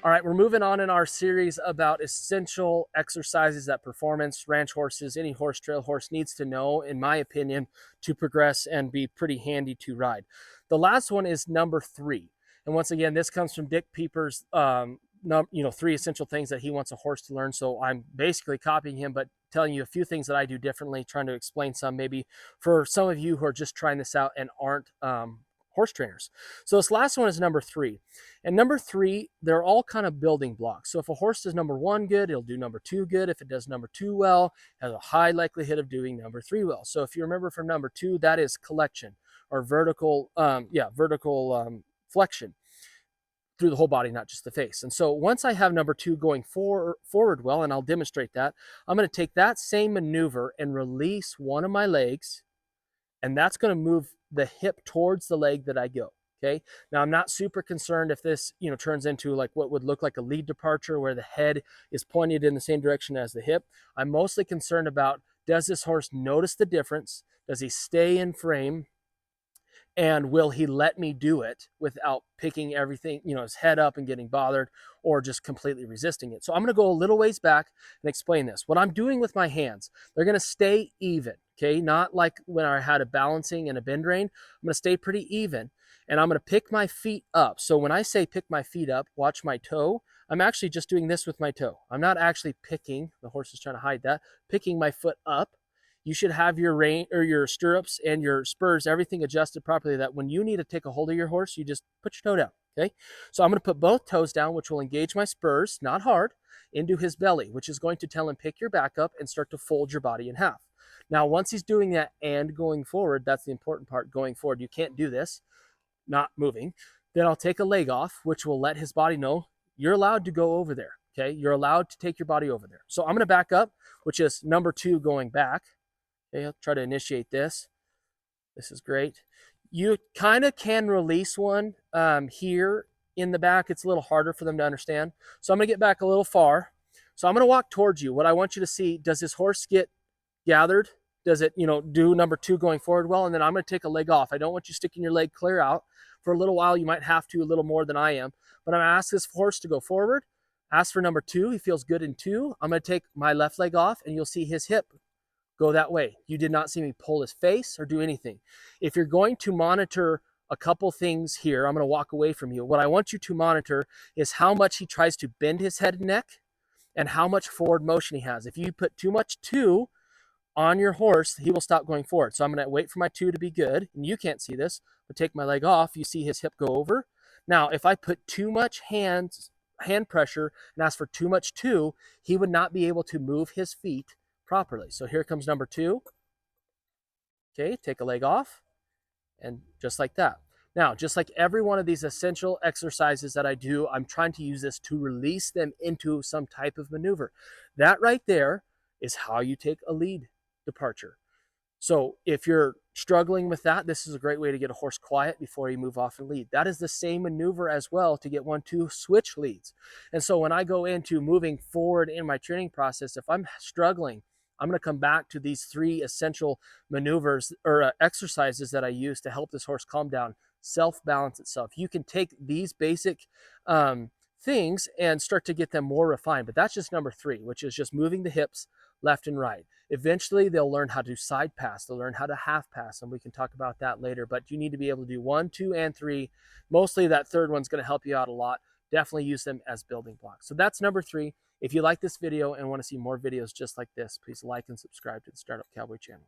All right, we're moving on in our series about essential exercises that performance ranch horses, any horse, trail horse needs to know, in my opinion, to progress and be pretty handy to ride. The last one is number 3. And once again, this comes from Dick Pieper's, 3 essential things that he wants a horse to learn. So I'm basically copying him, but telling you a few things that I do differently, trying to explain some maybe for some of you who are just trying this out and aren't horse trainers. So this last one is number 3. And number 3, they're all kind of building blocks. So if a horse does number 1 good, it'll do number 2 good. If it does number 2 well, it has a high likelihood of doing number 3 well. So if you remember from number 2, that is collection or vertical flexion through the whole body, not just the face. And so once I have number 2 going forward well, and I'll demonstrate that, I'm going to take that same maneuver and release one of my legs, and that's going to move the hip towards the leg that I go. Okay. Now I'm not super concerned if this, turns into like what would look like a lead departure where the head is pointed in the same direction as the hip. I'm mostly concerned about, does this horse notice the difference? Does he stay in frame? And will he let me do it without picking everything, his head up and getting bothered, or just completely resisting it? So I'm going to go a little ways back and explain this. What I'm doing with my hands, they're going to stay even, okay? Not like when I had a balancing and a bend rein. I'm going to stay pretty even, and I'm going to pick my feet up. So when I say pick my feet up, watch my toe. I'm actually just doing this with my toe. I'm not actually picking, the horse is trying to hide that, picking my foot up. You should have your rein or your stirrups and your spurs, everything adjusted properly, that when you need to take a hold of your horse, you just put your toe down. Okay. So I'm going to put both toes down, which will engage my spurs, not hard, into his belly, which is going to tell him pick your back up and start to fold your body in half. Now, once he's doing that and going forward, that's the important part, going forward. You can't do this, not moving. Then I'll take a leg off, which will let his body know you're allowed to go over there. Okay. You're allowed to take your body over there. So I'm going to back up, which is number 2 going back. Okay, I'll try to initiate this. This is great. You kind of can release one here in the back. It's a little harder for them to understand. So I'm going to get back a little far. So I'm going to walk towards you. What I want you to see, does this horse get gathered? Does it, do number 2 going forward well? And then I'm going to take a leg off. I don't want you sticking your leg clear out. For a little while, you might have to a little more than I am. But I'm going to ask this horse to go forward. Ask for number 2. He feels good in 2. I'm going to take my left leg off, and you'll see his hip go that way. You did not see me pull his face or do anything. If you're going to monitor a couple things here, I'm going to walk away from you. What I want you to monitor is how much he tries to bend his head and neck and how much forward motion he has. If you put too much 2 on your horse, he will stop going forward. So I'm going to wait for my 2 to be good. And you can't see this, but take my leg off. You see his hip go over. Now, if I put too much hand pressure and ask for too much 2, he would not be able to move his feet properly. So here comes number 2. Okay, take a leg off, and just like that. Now, just like every one of these essential exercises that I do, I'm trying to use this to release them into some type of maneuver. That right there is how you take a lead departure. So if you're struggling with that, this is a great way to get a horse quiet before you move off and lead. That is the same maneuver as well to get 1-2 switch leads. And so when I go into moving forward in my training process, if I'm struggling, I'm going to come back to these 3 essential maneuvers or exercises that I use to help this horse calm down, self-balance itself. You can take these basic things and start to get them more refined, but that's just number 3, which is just moving the hips left and right. Eventually, they'll learn how to side pass. They'll learn how to half pass, and we can talk about that later. But you need to be able to do 1, 2, and 3. Mostly that 3rd one's going to help you out a lot. Definitely use them as building blocks. So that's number 3. If you like this video and want to see more videos just like this, please like and subscribe to the Startup Cowboy channel.